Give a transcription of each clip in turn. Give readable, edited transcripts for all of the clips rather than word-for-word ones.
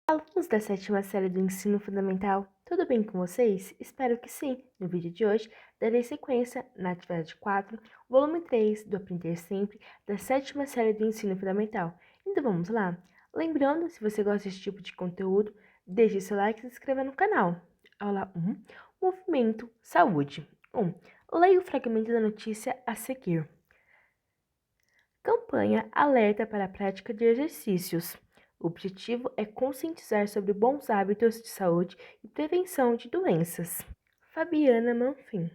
Alunos da sétima série do ensino fundamental, tudo bem com vocês? Espero que sim! No vídeo de hoje, darei sequência na atividade 4, volume 3 do Aprender Sempre, da sétima série do ensino fundamental. Então vamos lá? Lembrando, se você gosta desse tipo de conteúdo, deixe seu like e se inscreva no canal. Aula 1, Movimento, Saúde. 1. Leia o fragmento da notícia a seguir. Campanha alerta para a prática de exercícios. O objetivo é conscientizar sobre bons hábitos de saúde e prevenção de doenças. Fabiana Manfim.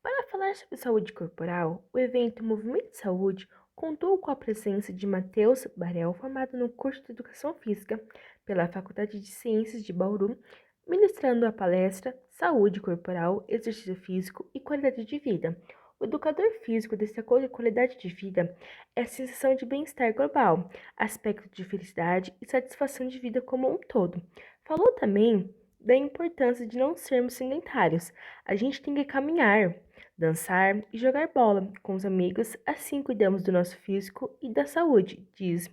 Para falar sobre saúde corporal, o evento Movimento de Saúde contou com a presença de Matheus Barel, formado no curso de Educação Física pela Faculdade de Ciências de Bauru, ministrando a palestra Saúde Corporal, Exercício Físico e Qualidade de Vida. O educador físico destacou que a qualidade de vida é a sensação de bem-estar global, aspecto de felicidade e satisfação de vida como um todo. Falou também da importância de não sermos sedentários. A gente tem que caminhar, dançar e jogar bola com os amigos, assim cuidamos do nosso físico e da saúde, diz.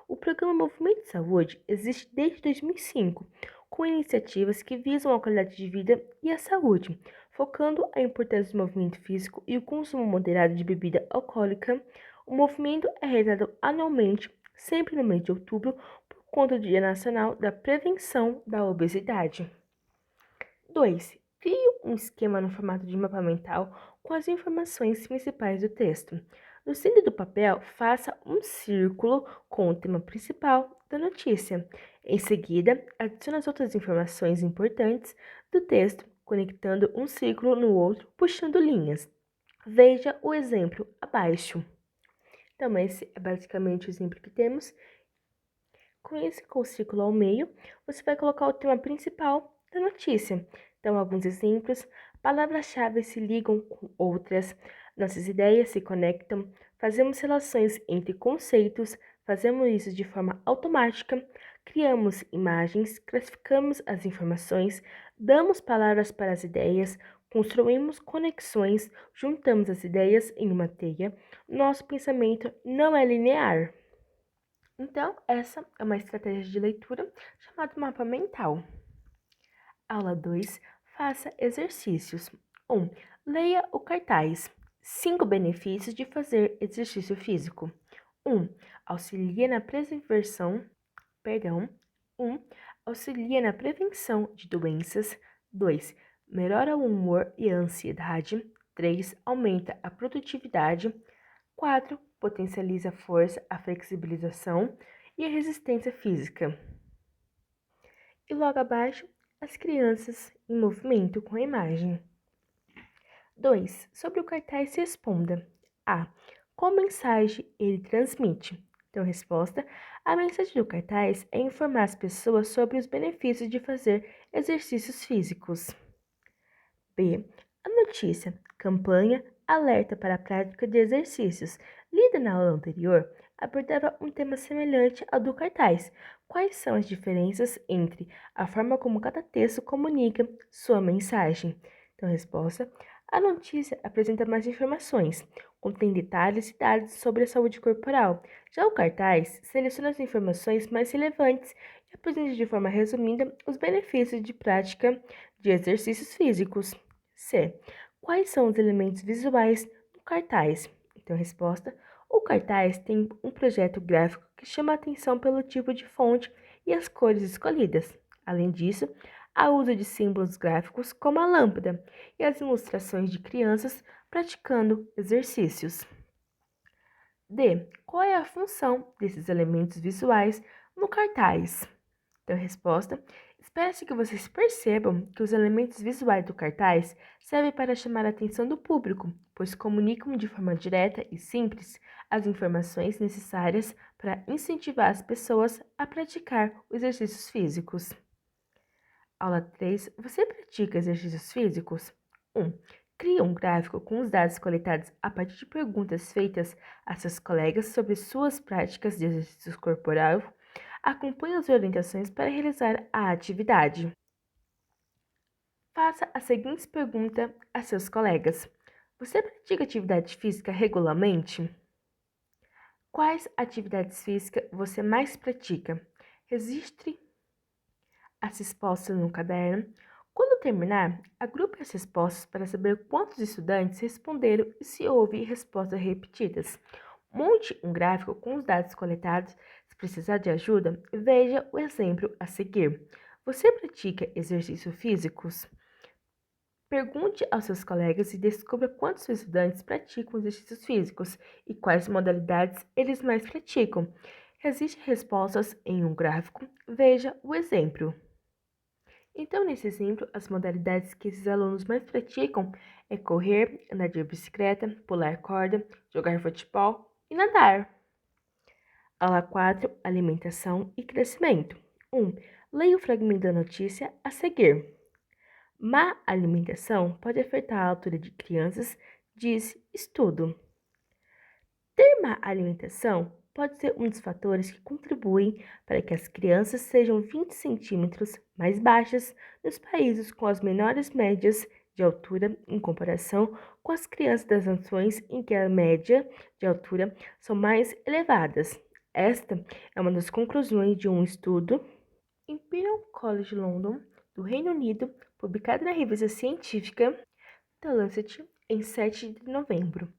O programa Movimento de Saúde existe desde 2005, com iniciativas que visam a qualidade de vida e a saúde, focando a importância do movimento físico e o consumo moderado de bebida alcoólica. O movimento é realizado anualmente, sempre no mês de outubro, por conta do Dia Nacional da Prevenção da Obesidade. 2. Crie um esquema no formato de mapa mental com as informações principais do texto. No centro do papel, faça um círculo com o tema principal da notícia. Em seguida, adicione as outras informações importantes do texto, conectando um círculo no outro, puxando linhas. Veja o exemplo abaixo. Então, esse é basicamente o exemplo que temos. Com o círculo ao meio, você vai colocar o tema principal da notícia. Então, alguns exemplos: palavras-chave se ligam com outras, nossas ideias se conectam, fazemos relações entre conceitos, fazemos isso de forma automática, criamos imagens, classificamos as informações, damos palavras para as ideias, construímos conexões, juntamos as ideias em uma teia. Nosso pensamento não é linear. Então, essa é uma estratégia de leitura chamada mapa mental. Aula 2. Faça exercícios. 1. Leia o cartaz. 5 benefícios de fazer exercício físico. 1. Auxilia na prevenção, 1. Auxilia na prevenção de doenças. 2. Melhora o humor e a ansiedade. 3. Aumenta a produtividade. 4. Potencializa a força, a flexibilização e a resistência física. E logo abaixo, as crianças em movimento com a imagem. 2. Sobre o cartaz se responda. A. Qual mensagem ele transmite? Então, resposta: a mensagem do cartaz é informar as pessoas sobre os benefícios de fazer exercícios físicos. B. A notícia: campanha alerta para a prática de exercícios. Lida na aula anterior, abordava um tema semelhante ao do cartaz. Quais são as diferenças entre a forma como cada texto comunica sua mensagem? Então, resposta: a notícia apresenta mais informações, contém detalhes e dados sobre a saúde corporal. Já o cartaz seleciona as informações mais relevantes e apresenta de forma resumida os benefícios de prática de exercícios físicos. C. Quais são os elementos visuais do cartaz? Então, resposta: o cartaz tem um projeto gráfico que chama a atenção pelo tipo de fonte e as cores escolhidas. Além disso, há uso de símbolos gráficos como a lâmpada e as ilustrações de crianças praticando exercícios. D. Qual é a função desses elementos visuais no cartaz? Então, resposta: espera-se que vocês percebam que os elementos visuais do cartaz servem para chamar a atenção do público, pois comunicam de forma direta e simples as informações necessárias para incentivar as pessoas a praticar os exercícios físicos. Aula 3. Você pratica exercícios físicos? 1. Crie um gráfico com os dados coletados a partir de perguntas feitas a seus colegas sobre suas práticas de exercício corporal. Acompanhe as orientações para realizar a atividade. Faça a seguinte pergunta a seus colegas: você pratica atividade física regularmente? Quais atividades físicas você mais pratica? Registre as respostas no caderno. Quando terminar, agrupe as respostas para saber quantos estudantes responderam e se houve respostas repetidas. Monte um gráfico com os dados coletados. Se precisar de ajuda, veja o exemplo a seguir. Você pratica exercícios físicos? Pergunte aos seus colegas e descubra quantos estudantes praticam exercícios físicos e quais modalidades eles mais praticam. Registre respostas em um gráfico. Veja o exemplo. Então, nesse exemplo, as modalidades que esses alunos mais praticam é correr, andar de bicicleta, pular corda, jogar futebol e nadar. Aula 4. Alimentação e crescimento. 1. Leia o fragmento da notícia a seguir. Má alimentação pode afetar a altura de crianças, diz estudo. Ter má alimentação pode ser um dos fatores que contribuem para que as crianças sejam 20 centímetros mais baixas nos países com as menores médias de altura em comparação com as crianças das nações em que a média de altura são mais elevadas. Esta é uma das conclusões de um estudo Imperial College London, do Reino Unido, publicado na revista científica The Lancet em 7 de novembro.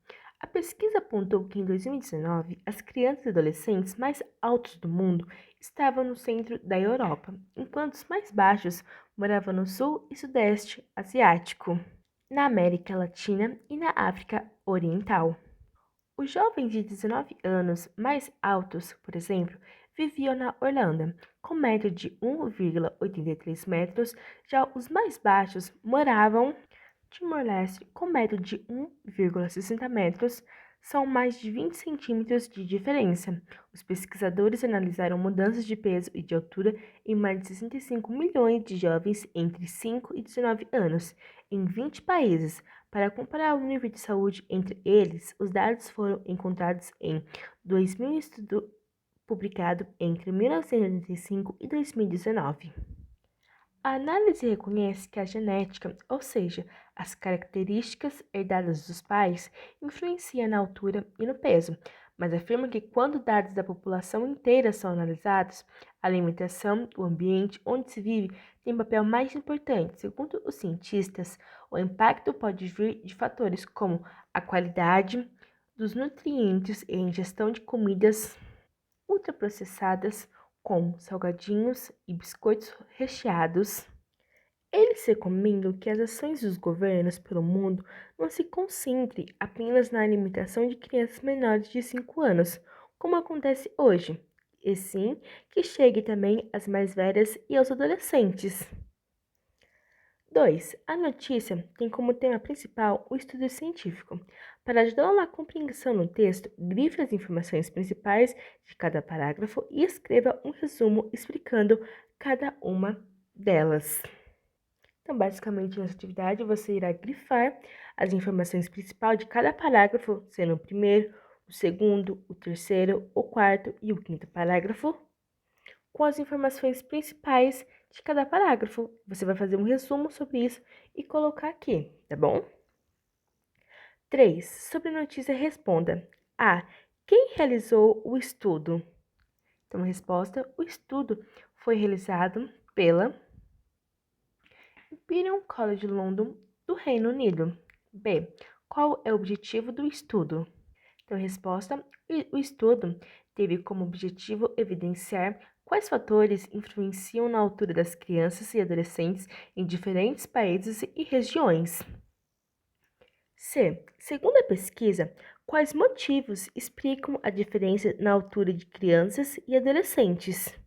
A pesquisa apontou que em 2019, as crianças e adolescentes mais altos do mundo estavam no centro da Europa, enquanto os mais baixos moravam no sul e sudeste asiático, na América Latina e na África Oriental. Os jovens de 19 anos mais altos, por exemplo, viviam na Holanda, com média de 1,83 metros, já os mais baixos moravam Timor-Leste, com média de 1,60 metros, são mais de 20 centímetros de diferença. Os pesquisadores analisaram mudanças de peso e de altura em mais de 65 milhões de jovens entre 5 e 19 anos, em 20 países. Para comparar o nível de saúde entre eles, os dados foram encontrados em 2000 estudo publicado entre 1985 e 2019. A análise reconhece que a genética, ou seja, as características herdadas dos pais, influencia na altura e no peso, mas afirma que quando dados da população inteira são analisados, a alimentação, o ambiente onde se vive, tem papel mais importante. Segundo os cientistas, o impacto pode vir de fatores como a qualidade dos nutrientes e a ingestão de comidas ultraprocessadas, como salgadinhos e biscoitos recheados. Eles recomendam que as ações dos governos pelo mundo não se concentrem apenas na alimentação de crianças menores de 5 anos, como acontece hoje, e sim que chegue também às mais velhas e aos adolescentes. 2. A notícia tem como tema principal o estudo científico. Para ajudá-la na compreensão no texto, grife as informações principais de cada parágrafo e escreva um resumo explicando cada uma delas. Então, basicamente, nessa atividade, você irá grifar as informações principais de cada parágrafo, sendo o primeiro, o segundo, o terceiro, o quarto e o quinto parágrafo, com as informações principais de cada parágrafo. Você vai fazer um resumo sobre isso e colocar aqui, tá bom? 3. Sobre a notícia, responda. A. Quem realizou o estudo? Então, resposta: o estudo foi realizado pela Imperial College London, do Reino Unido. B. Qual é o objetivo do estudo? Então, resposta: o estudo teve como objetivo evidenciar quais fatores influenciam na altura das crianças e adolescentes em diferentes países e regiões. C. Segundo a pesquisa, quais motivos explicam a diferença na altura de crianças e adolescentes?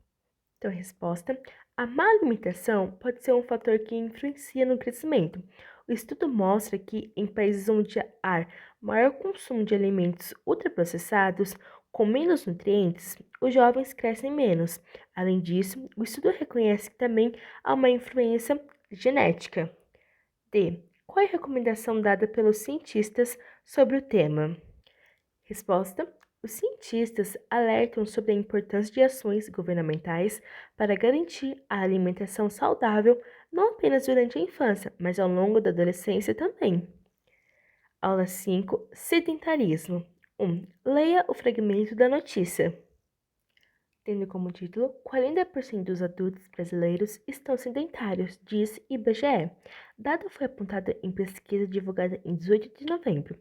Então, resposta: a má alimentação pode ser um fator que influencia no crescimento. O estudo mostra que em países onde há maior consumo de alimentos ultraprocessados com menos nutrientes, os jovens crescem menos. Além disso, o estudo reconhece que também há uma influência genética. D. Qual é a recomendação dada pelos cientistas sobre o tema? Resposta: os cientistas alertam sobre a importância de ações governamentais para garantir a alimentação saudável não apenas durante a infância, mas ao longo da adolescência também. Aula 5. Sedentarismo. 1. Leia o fragmento da notícia. tendo como título 40% dos adultos brasileiros estão sedentários, diz IBGE. Dado foi apontado em pesquisa divulgada em 18 de novembro.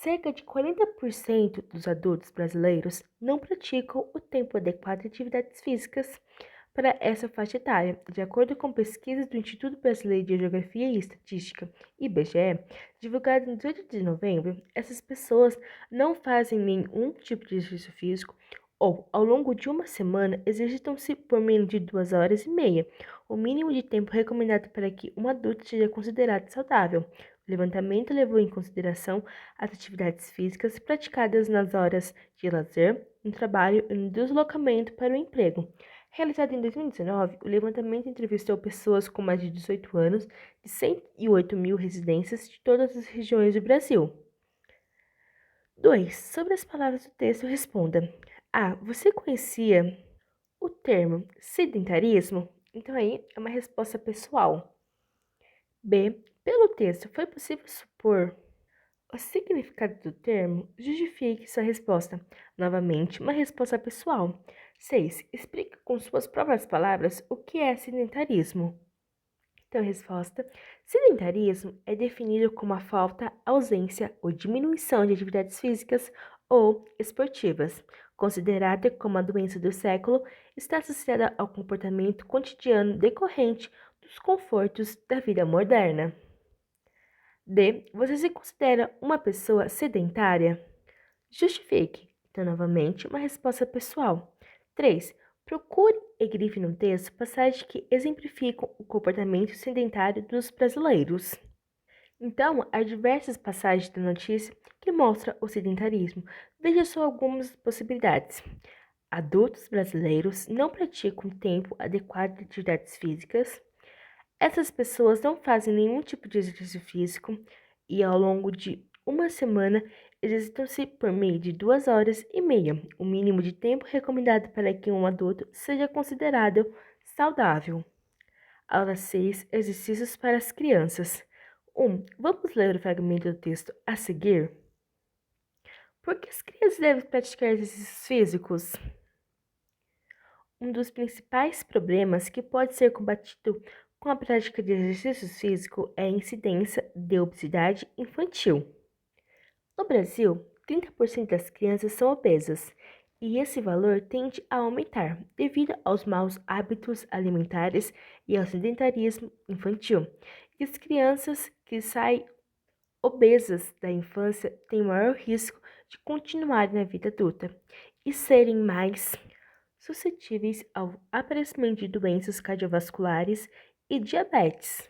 Cerca de 40% dos adultos brasileiros não praticam o tempo adequado de atividades físicas para essa faixa etária. De acordo com pesquisas do Instituto Brasileiro de Geografia e Estatística, IBGE, divulgada em 18 de novembro, essas pessoas não fazem nenhum tipo de exercício físico ou, ao longo de uma semana, exercitam-se por menos de 2 horas e meia, o mínimo de tempo recomendado para que um adulto seja considerado saudável. O levantamento levou em consideração as atividades físicas praticadas nas horas de lazer, no trabalho e no deslocamento para o emprego. Realizado em 2019, o levantamento entrevistou pessoas com mais de 18 anos de 108 mil residências de todas as regiões do Brasil. 2. Sobre as palavras do texto, responda: A. Você conhecia o termo sedentarismo? Então aí é uma resposta pessoal. B. Pelo texto, foi possível supor o significado do termo? Justifique sua resposta. Novamente, uma resposta pessoal. 6. Explique com suas próprias palavras o que é sedentarismo. Então, resposta: sedentarismo é definido como a falta, ausência ou diminuição de atividades físicas ou esportivas. Considerada como a doença do século, está associada ao comportamento cotidiano decorrente dos confortos da vida moderna. D. Você se considera uma pessoa sedentária? Justifique. Então, novamente, uma resposta pessoal. 3. Procure e grife no texto passagens que exemplificam o comportamento sedentário dos brasileiros. Então, há diversas passagens da notícia que mostram o sedentarismo. Veja só algumas possibilidades. Adultos brasileiros não praticam tempo adequado de atividades físicas. Essas pessoas não fazem nenhum tipo de exercício físico e, ao longo de uma semana, exercitam-se por meio de 2 horas e meia, o mínimo de tempo recomendado para que um adulto seja considerado saudável. Aula 6. Exercícios para as crianças. 1. Vamos ler o fragmento do texto a seguir? Por que as crianças devem praticar exercícios físicos? Um dos principais problemas que pode ser combatido com a prática de exercícios físicos é a incidência de obesidade infantil. No Brasil, 30% das crianças são obesas, e esse valor tende a aumentar devido aos maus hábitos alimentares e ao sedentarismo infantil. E as crianças que saem obesas da infância têm maior risco de continuarem na vida adulta e serem mais suscetíveis ao aparecimento de doenças cardiovasculares e diabetes.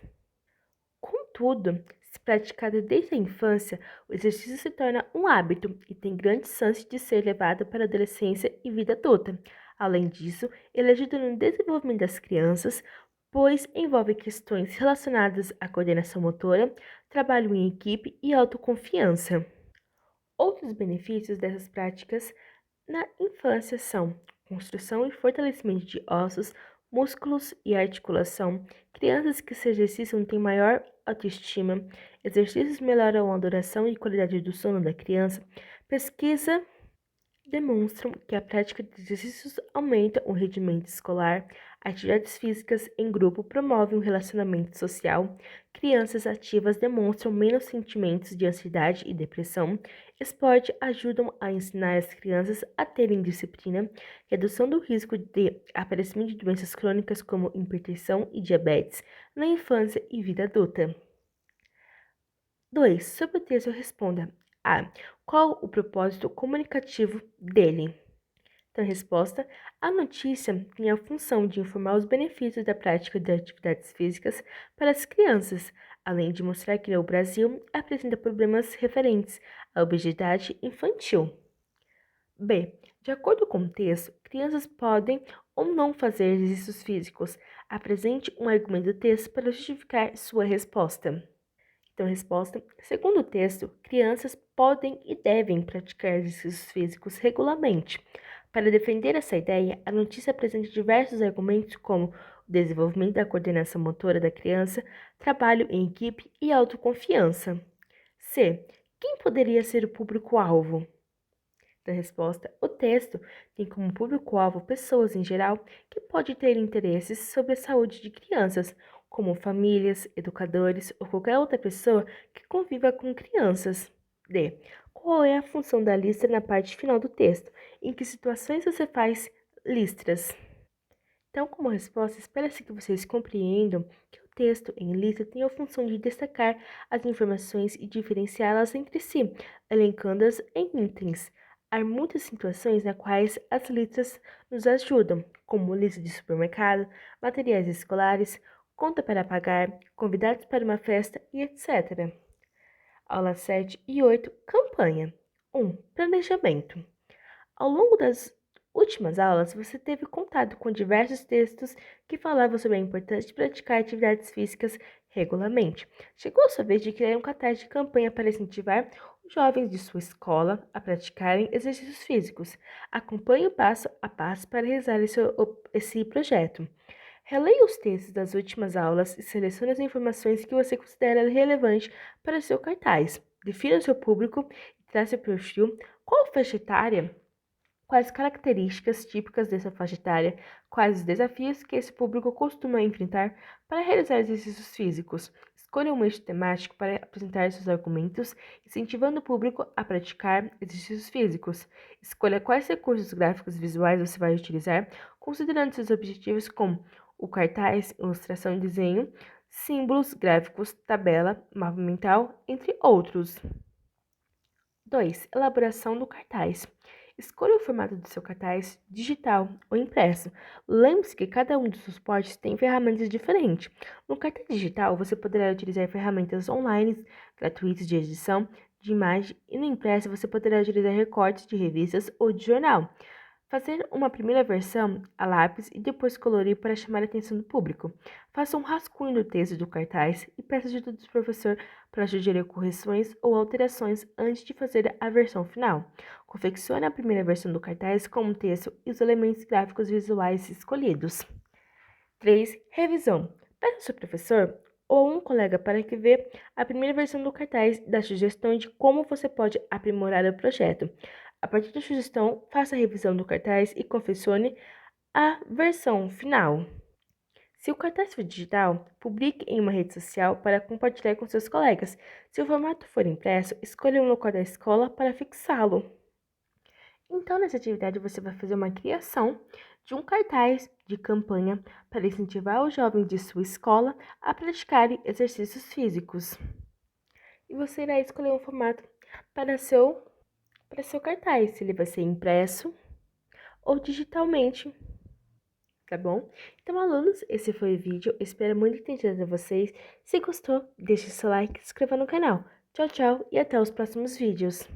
Contudo, se praticado desde a infância, o exercício se torna um hábito e tem grandes chances de ser levado para a adolescência e vida adulta. Além disso, ele ajuda no desenvolvimento das crianças, pois envolve questões relacionadas à coordenação motora, trabalho em equipe e autoconfiança. Outros benefícios dessas práticas na infância são construção e fortalecimento de ossos, músculos e articulação. Crianças que se exercitam têm maior autoestima. Exercícios melhoram a duração e qualidade do sono da criança. Pesquisa demonstram que a prática de exercícios aumenta o rendimento escolar, atividades físicas em grupo promovem um relacionamento social, crianças ativas demonstram menos sentimentos de ansiedade e depressão, esporte ajudam a ensinar as crianças a terem disciplina, redução do risco de aparecimento de doenças crônicas como hipertensão e diabetes na infância e vida adulta. 2. Sobre o texto, responda: A. Qual o propósito comunicativo dele? Então, resposta: a notícia tem a função de informar os benefícios da prática de atividades físicas para as crianças, além de mostrar que o Brasil apresenta problemas referentes à obesidade infantil. B. De acordo com o texto, crianças podem ou não fazer exercícios físicos. Apresente um argumento do texto para justificar sua resposta. Então, resposta: segundo o texto, crianças podem e devem praticar exercícios físicos regularmente. Para defender essa ideia, a notícia apresenta diversos argumentos como o desenvolvimento da coordenação motora da criança, trabalho em equipe e autoconfiança. C. Quem poderia ser o público-alvo? da resposta, o texto tem como público-alvo pessoas em geral que podem ter interesses sobre a saúde de crianças, como famílias, educadores ou qualquer outra pessoa que conviva com crianças. D. Qual é a função da lista na parte final do texto? Em que situações você faz listras? Então, como resposta, espera-se que vocês compreendam que o texto em lista tem a função de destacar as informações e diferenciá-las entre si, elencando-as em itens. Há muitas situações nas quais as listas nos ajudam, como lista de supermercado, materiais escolares, conta para pagar, convidados para uma festa e etc. Aula 7 e 8, campanha. 1. Planejamento. Ao longo das últimas aulas, você teve contato com diversos textos que falavam sobre a importância de praticar atividades físicas regularmente. Chegou a sua vez de criar um cartaz de campanha para incentivar os jovens de sua escola a praticarem exercícios físicos. Acompanhe o passo a passo para realizar esse projeto. Releia os textos das últimas aulas e selecione as informações que você considera relevantes para seu cartaz. Defina o seu público e trace seu perfil. Qual faixa etária? Quais características típicas dessa faixa etária? Quais os desafios que esse público costuma enfrentar para realizar exercícios físicos? Escolha um eixo temático para apresentar seus argumentos, incentivando o público a praticar exercícios físicos. Escolha quais recursos gráficos visuais você vai utilizar, considerando seus objetivos como o cartaz, ilustração e desenho, símbolos gráficos, tabela, mapa mental, entre outros. 2. Elaboração do cartaz. Escolha o formato do seu cartaz, digital ou impresso. Lembre-se que cada um dos suportes tem ferramentas diferentes. No cartaz digital, você poderá utilizar ferramentas online gratuitas de edição de imagem e no impresso você poderá utilizar recortes de revistas ou de jornal. Fazer uma primeira versão a lápis e depois colorir para chamar a atenção do público. Faça um rascunho do texto do cartaz e peça ajuda do professor para sugerir correções ou alterações antes de fazer a versão final. Confeccione a primeira versão do cartaz com o texto e os elementos gráficos visuais escolhidos. 3. Revisão. Peça ao seu professor ou um colega para que vê a primeira versão do cartaz e dá sugestões de como você pode aprimorar o projeto. A partir da sugestão, faça a revisão do cartaz e confeccione a versão final. Se o cartaz for digital, publique em uma rede social para compartilhar com seus colegas. Se o formato for impresso, escolha um local da escola para fixá-lo. Então, nessa atividade, você vai fazer uma criação de um cartaz de campanha para incentivar os jovens de sua escola a praticarem exercícios físicos. E você irá escolher um formato para seu cartaz, se ele vai ser impresso ou digitalmente, tá bom? Então, alunos, esse foi o vídeo. Espero muito ter entendido a vocês. Se gostou, deixe seu like e se inscreva no canal. Tchau, tchau e até os próximos vídeos.